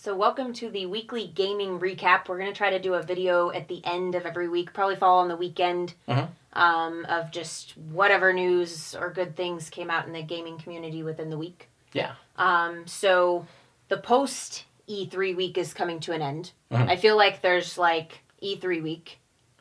So welcome to the weekly gaming recap. We're going to try to do a video at the end of every week, probably fall on the weekend, of just whatever news or good things came out in the gaming community within the week. Yeah. So the post E3 week is coming to an end. I feel like there's like E3 week,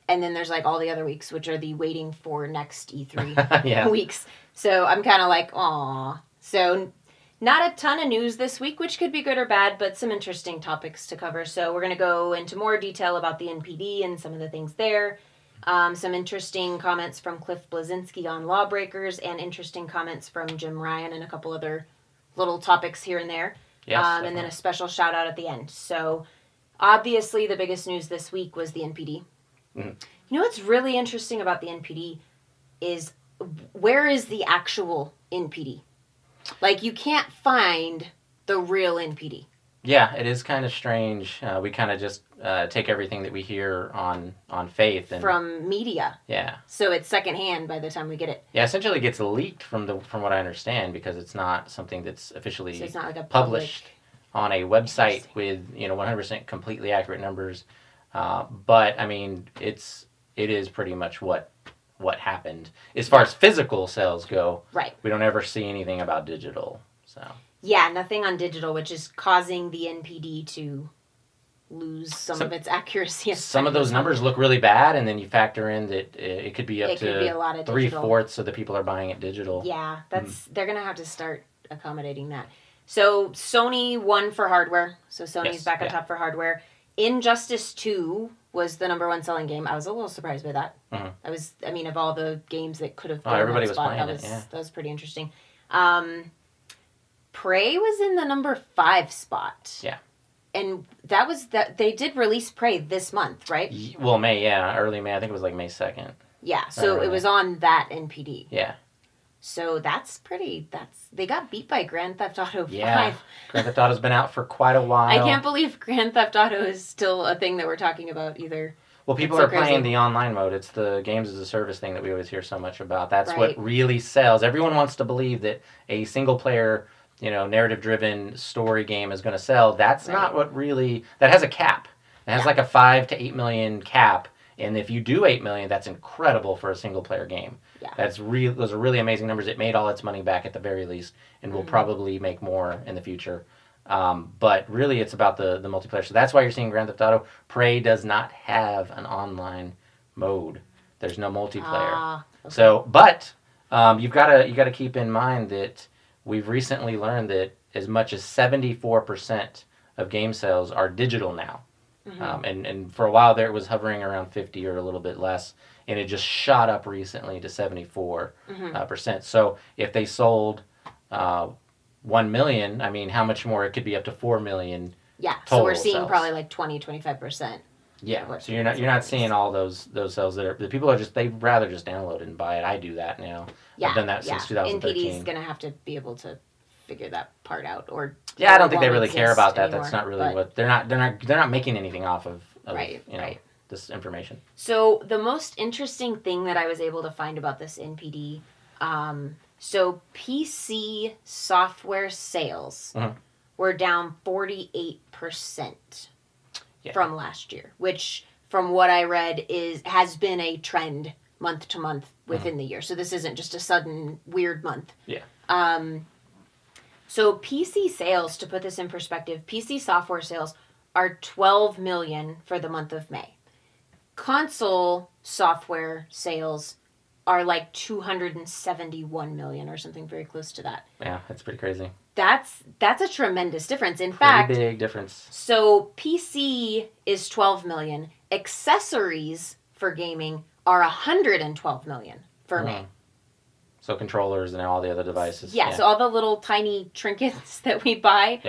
and then there's like all the other weeks, which are the waiting for next E3 weeks. So I'm kind of like, aw. So not a ton of news this week, which could be good or bad, but some interesting topics to cover. So we're going to go into more detail about the NPD and some of the things there. Some interesting comments from Cliff Blazinski on Lawbreakers, and interesting comments from Jim Ryan and a couple other little topics here and there. Yes, and then a special shout out at the end. So obviously the biggest news this week was the NPD. You know what's really interesting about the NPD is, where is the actual NPD? Like, you can't find the real NPD. Yeah, it is kind of strange. We kind of just take everything that we hear on faith and from media. Yeah. So it's secondhand by the time we get it. Yeah, essentially it gets leaked from what I understand, because it's not something that's officially it's not like a published on a website with 100% completely accurate numbers. But I mean, it is pretty much what happened as far as physical sales go. Right. We don't ever see anything about digital. So. Yeah, nothing on digital, which is causing the NPD to lose some of its accuracy. Some of those numbers look really bad, and then you factor in that it could be up to a lot of 3/4 of the people are buying it digital. Yeah, they're going to have to start accommodating that. So Sony won for hardware. So Sony's back on top for hardware. Injustice 2 was the number one selling game. I was a little surprised by that. Of all the games that could have been everybody that was spot, playing that was pretty interesting. Prey was in the number 5 spot. Yeah. And they did release Prey this month, right? Well, early May. I think it was like May 2nd. Yeah, so it was on that NPD. Yeah. So they got beat by Grand Theft Auto 5. Yeah, Grand Theft Auto's been out for quite a while. I can't believe Grand Theft Auto is still a thing that we're talking about either. Well, people are playing the online mode. It's the games as a service thing that we always hear so much about. That's what really sells. Everyone wants to believe that a single player, narrative-driven story game is going to sell. That's not what really... That has a cap. It has like a 5 to 8 million cap. And if you do 8 million, that's incredible for a single-player game. Yeah. Those are really amazing numbers. It made all its money back at the very least, and will probably make more in the future. But really, it's about the multiplayer. So that's why you're seeing Grand Theft Auto. Prey does not have an online mode. There's no multiplayer. Okay. So, but you've got to keep in mind that we've recently learned that as much as 74% of game sales are digital now. And for a while there, it was hovering around 50 or a little bit less, and it just shot up recently to 74%. So if they sold 1 million, I mean, how much more? It could be up to 4 million. Yeah, so we're seeing probably like 20-25%. Yeah, so you're not seeing all those sales that are... The people are they'd rather just download it and buy it. I do that now. Yeah, I've done that since 2013. NPD's going to have to be able to figure that part out, or... Yeah, I don't think they really care about that. Anymore, that's not really what... They're not making anything off of this information. So the most interesting thing that I was able to find about this NPD... So PC software sales were down 48% from last year, which from what I read has been a trend month to month within the year. So this isn't just a sudden weird month. Yeah. So PC sales, to put this in perspective, PC software sales are 12 million for the month of May. Console software sales are like 271 million or something very close to that. Yeah, that's pretty crazy. That's a tremendous difference. In fact, big difference. So PC is 12 million. Accessories for gaming are 112 million for May. So controllers and all the other devices. Yeah, so all the little tiny trinkets that we buy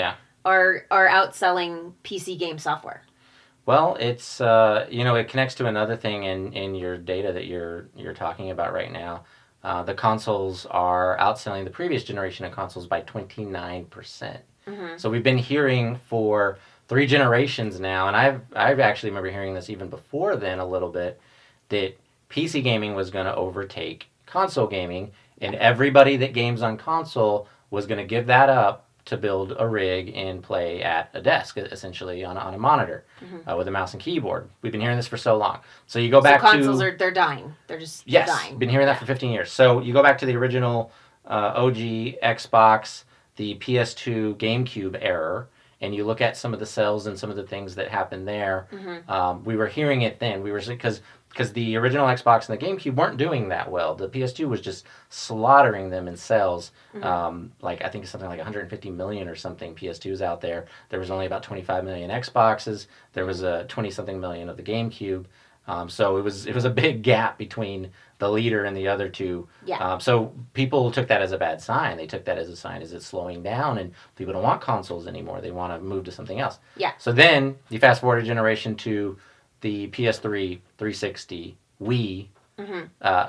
are outselling PC game software. Well, it's it connects to another thing in your data that you're talking about right now. The consoles are outselling the previous generation of consoles by 29%. So we've been hearing for 3 generations now, and I've actually remember hearing this even before then a little bit, that PC gaming was going to overtake console gaming, and everybody that games on console was going to give that up to build a rig and play at a desk, essentially on a monitor with a mouse and keyboard. We've been hearing this for so long. So you go back consoles to... they're dying. They're yes, dying. Been hearing that for 15 years. So you go back to the original OG Xbox, the PS2 GameCube era, and you look at some of the sales and some of the things that happened there. We were hearing it then. We were because the original Xbox and the GameCube weren't doing that well. The PS2 was just slaughtering them in sales. Like I think it's something like 150 million or something PS2s out there. There was only about 25 million Xboxes. There was a 20-something million of the GameCube. So it was a big gap between the leader and the other two. Yeah. So people took that as a bad sign. They took that as a sign as it's slowing down and people don't want consoles anymore. They want to move to something else. Yeah. So then you fast forward a generation to the PS3, 360, Wii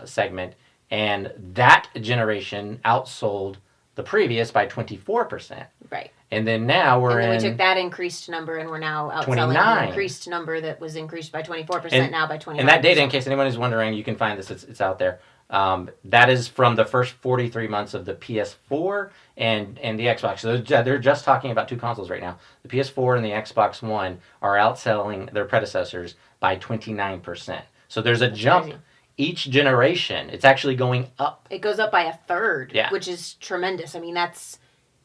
segment, and that generation outsold the previous by 24%. Right. And then now we're we took that increased number and we're now outselling 29. the increased number that was increased by 24% now by 29%. And that data, in case anyone is wondering, you can find this. It's out there. That is from the first 43 months of the PS4 and the Xbox. So they're just talking about two consoles right now. The PS4 and the Xbox One are outselling their predecessors by 29%. So there's a jump crazy. Each generation. It's actually going up. It goes up by a third, Yeah. which is tremendous. I mean, that's...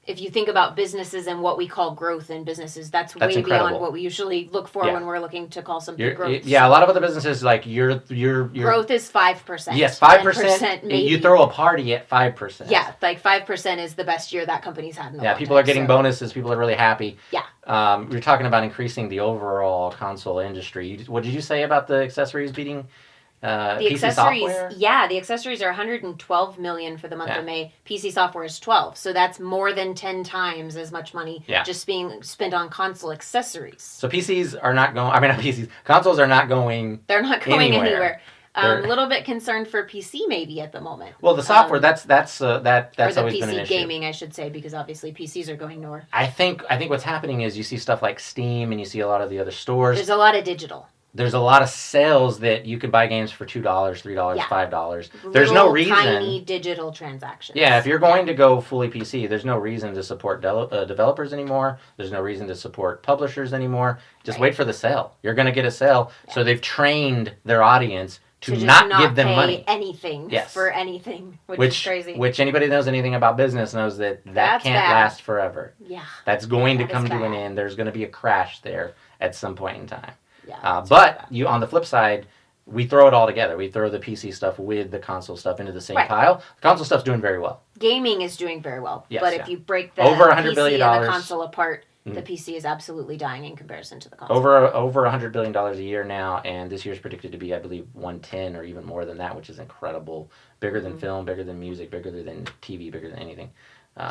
If you think about businesses and what we call growth in businesses, that's way incredible. beyond what we usually look for when we're looking to call something growth. Yeah, a lot of other businesses, like your growth is 5%. Yes, 5%. 10% maybe. You throw a party at 5%. Yeah, like 5% is the best year that company's had in a long time. Yeah, people are getting bonuses. People are really happy. Yeah. You're talking about increasing the overall console industry. What did you say about the accessories beating the PC accessories, software? Yeah, the accessories are 112 million for the month of May. PC software is 12, so that's more than 10 times as much money just being spent on console accessories. So PCs are not going. I mean, not PCs. Consoles are not going. They're not going anywhere. A little bit concerned for PC maybe at the moment. Well, the software that's always or the PC been an issue. Gaming, I should say, because obviously PCs are going nowhere. I think what's happening is you see stuff like Steam and you see a lot of the other stores. There's a lot of digital. There's a lot of sales that you can buy games for $2, $3, $5. There's no reason. Tiny digital transactions. Yeah, if you're going to go fully PC, there's no reason to support developers anymore. There's no reason to support publishers anymore. Just wait for the sale. You're going to get a sale. Yeah. So they've trained their audience to not give them money. Anything for anything, which is crazy. Which anybody that knows anything about business knows that can't last forever. Yeah. That's going to come to an end. There's going to be a crash there at some point in time. Yeah, but you, on the flip side, we throw it all together. We throw the PC stuff with the console stuff into the same pile. The console stuff's doing very well. Gaming is doing very well. Yes, but if you break the over $100 PC billion and the console apart, the PC is absolutely dying in comparison to the console. Over $100 billion a year now, and this year's predicted to be, I believe, 110 or even more than that, which is incredible. Bigger than film, bigger than music, bigger than TV, bigger than anything.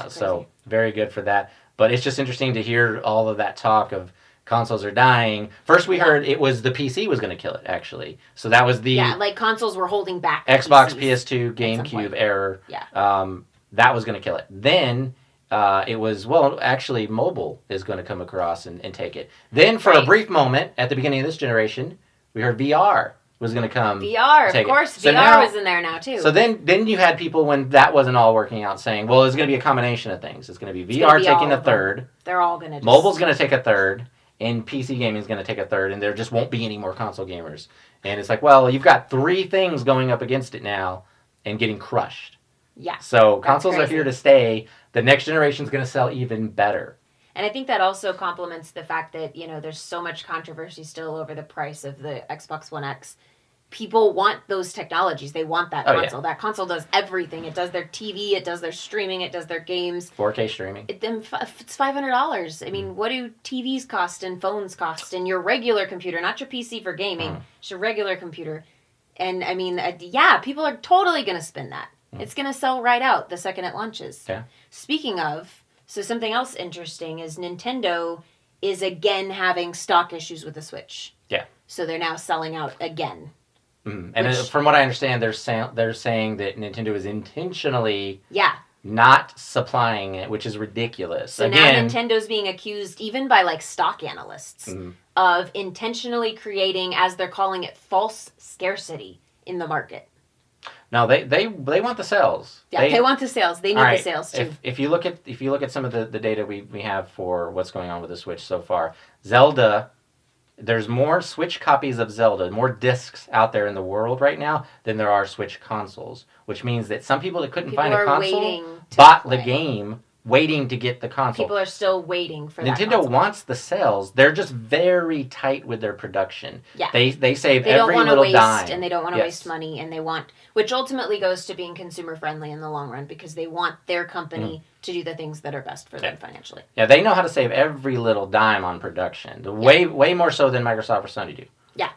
So very good for that. But it's just interesting to hear all of that talk of consoles are dying. First we heard it was the PC was going to kill it, actually. So that was the... Yeah, like consoles were holding back Xbox, PCs PS2, GameCube error. Yeah. That was going to kill it. Then it was, actually mobile is going to come across and take it. Then for a brief moment, at the beginning of this generation, we heard VR was going to come. VR, of course. So VR now, was in there now, too. So then you had people, when that wasn't all working out, saying, well, it's going to be a combination of things. It's going to be VR taking a third. They're all going to Mobile's going to take a third. And PC gaming is going to take a third, and there just won't be any more console gamers. And it's like, well, you've got three things going up against it now and getting crushed. Yeah. So consoles are here to stay. The next generation is going to sell even better. And I think that also complements the fact that, there's so much controversy still over the price of the Xbox One X. People want those technologies. They want that console. Yeah. That console does everything. It does their TV. It does their streaming. It does their games. 4K streaming. It's $500. I mean, what do TVs cost and phones cost? And your regular computer, not your PC for gaming, just your regular computer. And, I mean, people are totally going to spend that. It's going to sell right out the second it launches. Yeah. Speaking of, so something else interesting is Nintendo is again having stock issues with the Switch. Yeah. So they're now selling out again. And from what I understand, they're saying that Nintendo is intentionally not supplying it, which is ridiculous. So now Nintendo's being accused, even by like stock analysts, of intentionally creating, as they're calling it, false scarcity in the market. No, they want the sales. Yeah, they want the sales. They need the sales too. If you look at some of the data we have for what's going on with the Switch so far, Zelda, there's more Switch copies of Zelda, more discs out there in the world right now than there are Switch consoles, which means that some people that couldn't find a console bought the game waiting to get the console. People are still waiting for that Nintendo console. wants the sales. They're just very tight with their production. Yeah. They save every little dime. And they don't want to waste money, and they want, which ultimately goes to being consumer friendly in the long run, because they want their company to do the things that are best for them financially. Yeah, they know how to save every little dime on production. Way more so than Microsoft or Sony do. Yeah.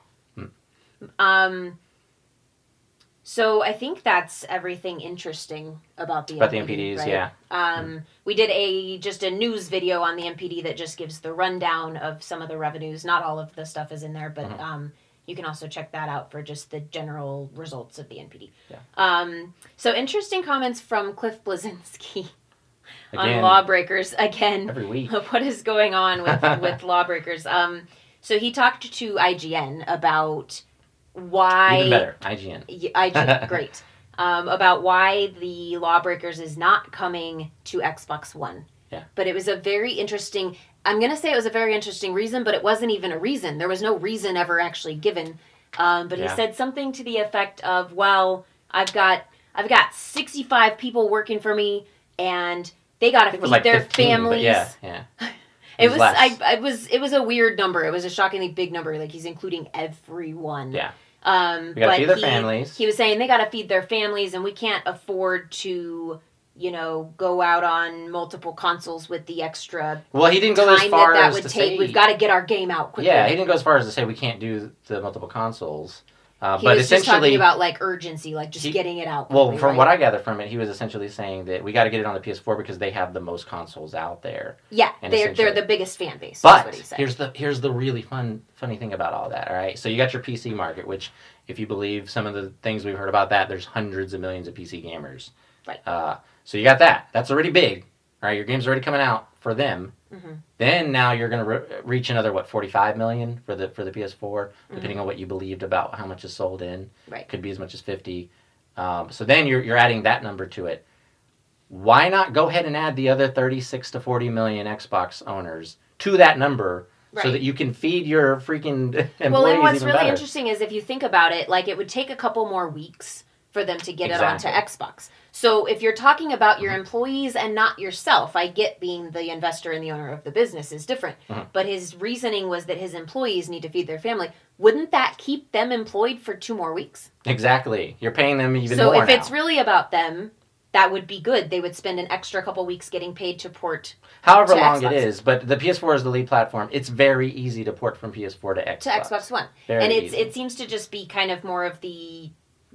So I think that's everything interesting about the NPDs, right? yeah. We did just a news video on the NPD that just gives the rundown of some of the revenues. Not all of the stuff is in there, but you can also check that out for just the general results of the NPD. Yeah. So interesting comments from Cliff Bleszinski on Lawbreakers again. Every week. What is going on with Lawbreakers? So he talked to IGN about why... Even better, IGN. Great. About why the Lawbreakers is not coming to Xbox One. Yeah. But it was a very interesting... I'm going to say it was a very interesting reason, but it wasn't even a reason. There was no reason ever actually given. But he said something to the effect of, well, I've got 65 people working for me, and they got to feed their 15, families. Yeah. It was a weird number. It was a shockingly big number. Like, he's including everyone. Yeah. We got to feed their families. He was saying they got to feed their families, and we can't afford to, go out on multiple consoles with the extra. Well, he didn't go as far as to say. We've got to get our game out quickly. Yeah, he didn't go as far as to say we can't do the multiple consoles. He but was essentially just talking about like urgency, like just getting it out quickly. Well, from what I gather from it, he was essentially saying that we got to get it on the PS4 because they have the most consoles out there. Yeah, they're the biggest fan base. But is what he said. here's the really funny thing about all that. All right, so you got your PC market, which, if you believe some of the things we've heard about that, there's hundreds of millions of PC gamers. Right. So you got that. That's already big. All right, your game's already coming out for them. Mm-hmm. Then now you're going to reach another 45 million for the PS4, depending on what you believed about how much is sold in. Right. Could be as much as 50. So then you're adding that number to it. Why not go ahead and add the other 36 to 40 million Xbox owners to that number, so that you can feed your freaking employees? Well, and what's really better. interesting is if you think about it, like, it would take a couple more weeks for them to get it onto Xbox. So if you're talking about your employees and not yourself, I get being the investor and the owner of the business is different. But his reasoning was that his employees need to feed their family. Wouldn't that keep them employed for 2 more weeks? Exactly. You're paying them even more now. So if now. it's really about them, that would be good. They would spend an extra couple weeks getting paid to port. However to long Xbox. it is, but the PS4 is the lead platform. It's very easy to port from PS4 to Xbox. To Xbox One. Very easy. It seems to just be kind of more of the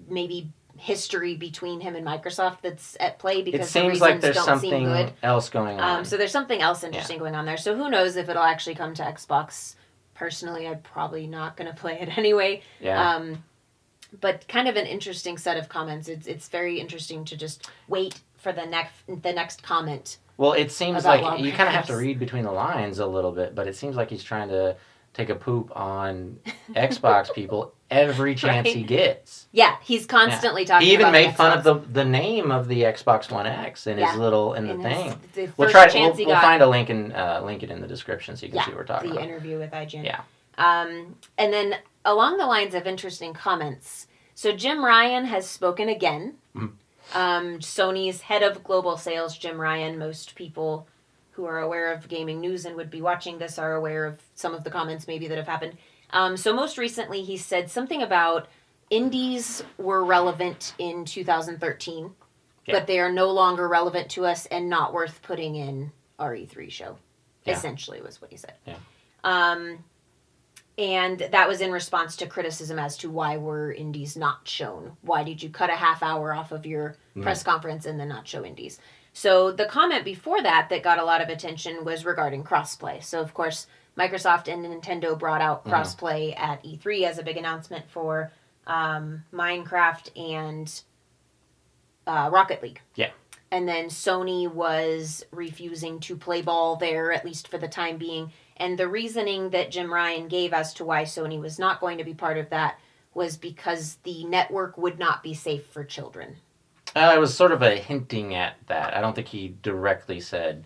maybe history between him and Microsoft that's at play, because it seems like there's something good. else going on. So there's something else interesting going on there. So who knows if it'll actually come to Xbox. Personally, I'm probably not going to play it anyway. Yeah. But kind of an interesting set of comments. It's very interesting to just wait for the next comment. Well, it seems like you kind of have to read between the lines a little bit, but it seems like he's trying to take a poop on Xbox people every chance he gets. Yeah, he's constantly talking about He even made Xbox. fun of the name of the Xbox One X in his little the thing. We'll find a link and link it in the description so you can see what we're talking about. The interview with IGN. Yeah. And then along the lines of interesting comments, so Jim Ryan has spoken again. Sony's head of global sales, Jim Ryan, most people who are aware of gaming news and would be watching this are aware of some of the comments maybe that have happened. So most recently he said something about indies were relevant in 2013, but they are no longer relevant to us and not worth putting in our E3 show, essentially was what he said. Yeah. And that was in response to criticism as to why were indies not shown. Why did you cut a half hour off of your press conference and then not show indies? So the comment before that got a lot of attention was regarding crossplay. So, of course, Microsoft and Nintendo brought out crossplay at E3 as a big announcement for Minecraft and Rocket League. Yeah. And then Sony was refusing to play ball there, at least for the time being. And the reasoning that Jim Ryan gave as to why Sony was not going to be part of that was because the network would not be safe for children. It was sort of a hinting at that. I don't think he directly said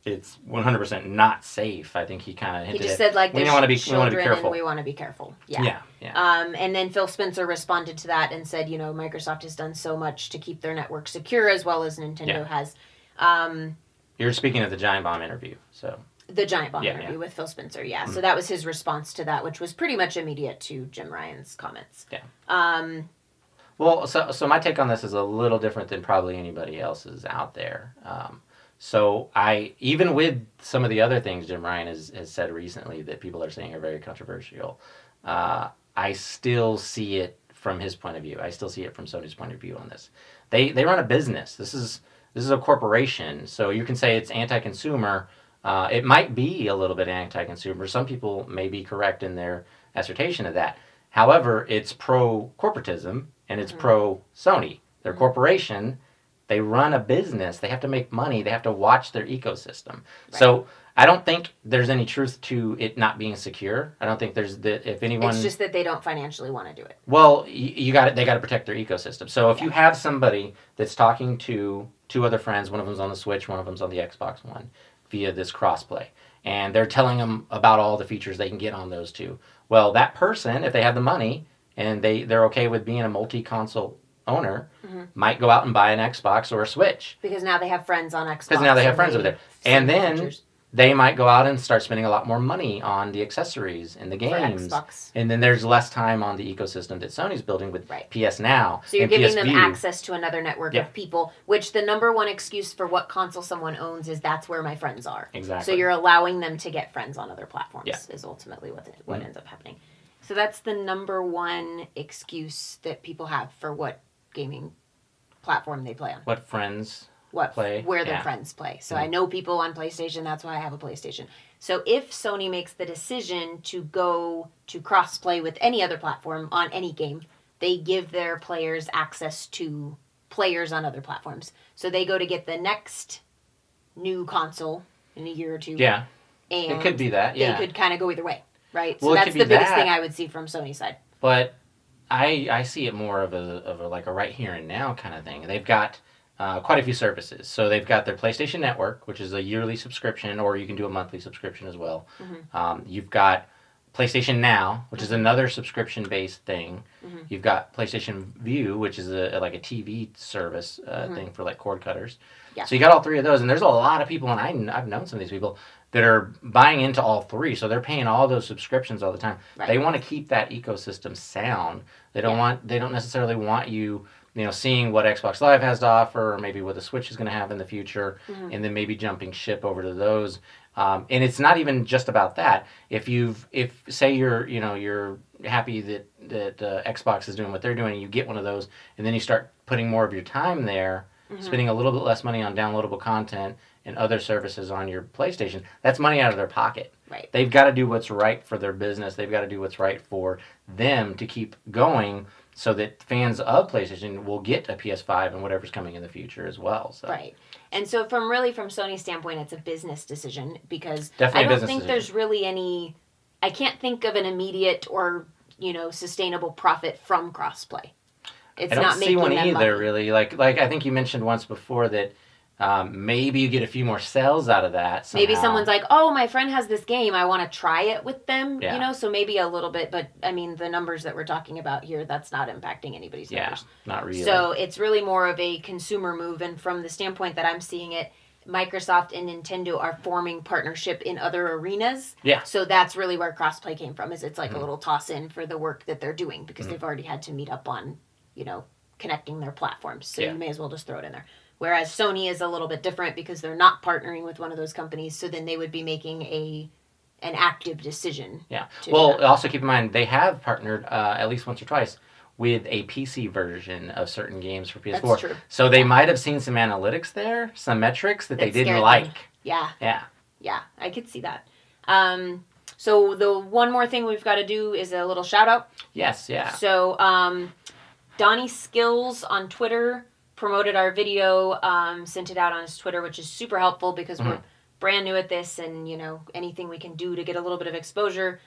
it's 100% not safe. I think he kind of hinted He just said, like, we there's want to be children and we want to be careful. Yeah. Yeah. And then Phil Spencer responded to that and said, Microsoft has done so much to keep their network secure, as well as Nintendo has. You're speaking of the Giant Bomb interview, so... The Giant Bomb interview with Phil Spencer, yeah. So that was his response to that, which was pretty much immediate to Jim Ryan's comments. Yeah. Well, so my take on this is a little different than probably anybody else's out there. So even with some of the other things Jim Ryan has said recently that people are saying are very controversial, I still see it from his point of view. I still see it from Sony's point of view on this. They run a business. This is a corporation, so you can say it's anti-consumer. It might be a little bit anti-consumer. Some people may be correct in their assertion of that. However, it's pro-corporatism and it's pro-Sony. They're a corporation. They run a business. They have to make money. They have to watch their ecosystem. Right. So I don't think there's any truth to it not being secure. I don't think if anyone... It's just that they don't financially want to do it. Well, they got to protect their ecosystem. So if you have somebody that's talking to two other friends, one of them's on the Switch, one of them's on the Xbox One, via this crossplay, and they're telling them about all the features they can get on those two. Well, that person, if they have the money and they're okay with being a multi-console owner, might go out and buy an Xbox or a Switch. Because now they have friends on Xbox. Because now they have friends over there. And then they might go out and start spending a lot more money on the accessories and the games. For Xbox. And then there's less time on the ecosystem that Sony's building with PS Now. So you're giving them access to another network of people, which the number one excuse for what console someone owns is that's where my friends are. Exactly. So you're allowing them to get friends on other platforms is ultimately what ends up happening. So that's the number one excuse that people have for what gaming platform they play on. What friends... where their friends play. So I know people on PlayStation, that's why I have a PlayStation. So if Sony makes the decision to go to cross-play with any other platform on any game, they give their players access to players on other platforms. So they go to get the next new console in a year or two. And it could be that, They could kind of go either way, right? Well, so that's the biggest thing I would see from Sony's side. But I see it more of a like a right here and now kind of thing. They've got quite a few services. So they've got their PlayStation Network, which is a yearly subscription, or you can do a monthly subscription as well. You've got PlayStation Now, which is another subscription-based thing. You've got PlayStation View, which is like a TV service thing for like cord cutters. So you got all three of those, and there's a lot of people, and I've known some of these people that are buying into all three, so they're paying all those subscriptions all the time. They want to keep that ecosystem sound. They don't necessarily want you seeing what Xbox Live has to offer, or maybe what the Switch is going to have in the future, and then maybe jumping ship over to those. And it's not even just about that. If say you're happy that Xbox is doing what they're doing, and you get one of those, and then you start putting more of your time there, spending a little bit less money on downloadable content and other services on your PlayStation, that's money out of their pocket. Right. They've got to do what's right for their business. They've got to do what's right for them to keep going, so that fans of PlayStation will get a PS5 and whatever's coming in the future as well. So. Right. And so from Sony's standpoint, it's a business decision, because Definitely I don't think there's really any... I can't think of an immediate or, sustainable profit from crossplay. It's I don't not see making one them either, money. really. Like I think you mentioned once before that maybe you get a few more sales out of that somehow. Maybe someone's like, oh, my friend has this game, I want to try it with them, so maybe a little bit, but I mean, the numbers that we're talking about here, that's not impacting anybody's numbers. Not really. So it's really more of a consumer move, and from the standpoint that I'm seeing it, Microsoft and Nintendo are forming partnership in other arenas. So that's really where crossplay came from, is it's like a little toss in for the work that they're doing, because they've already had to meet up on, connecting their platforms. So you may as well just throw it in there. Whereas Sony is a little bit different, because they're not partnering with one of those companies, so then they would be making an active decision. Well, also keep in mind, they have partnered at least once or twice with a PC version of certain games for PS4. That's true. So they might have seen some analytics there, some metrics that they didn't like. Yeah, I could see that. So the one more thing we've got to do is a little shout out. Yes, yeah. So Donnie Skills on Twitter promoted our video, sent it out on his Twitter, which is super helpful, because we're brand new at this, and anything we can do to get a little bit of exposure.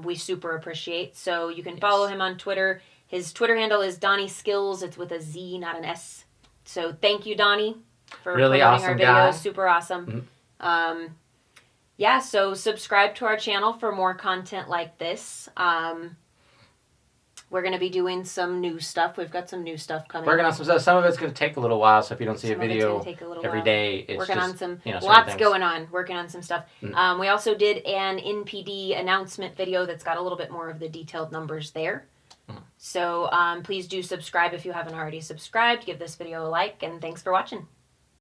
we super appreciate. So you can follow him on Twitter. His Twitter handle is Donnie Skills. It's with a Z, not an S. So thank you, Donnie, for really promoting awesome our videos. guy. Super awesome. Yeah, so subscribe to our channel for more content like this. We're going to be doing some new stuff. We've got some new stuff coming. Working on some stuff. Some of it's going to take a little while, so if you don't see Some a of it's video gonna take a little every while. day, it's working just, on some certain lots things. going on. Working on some stuff. We also did an NPD announcement video that's got a little bit more of the detailed numbers there. So please do subscribe if you haven't already subscribed. Give this video a like, and thanks for watching.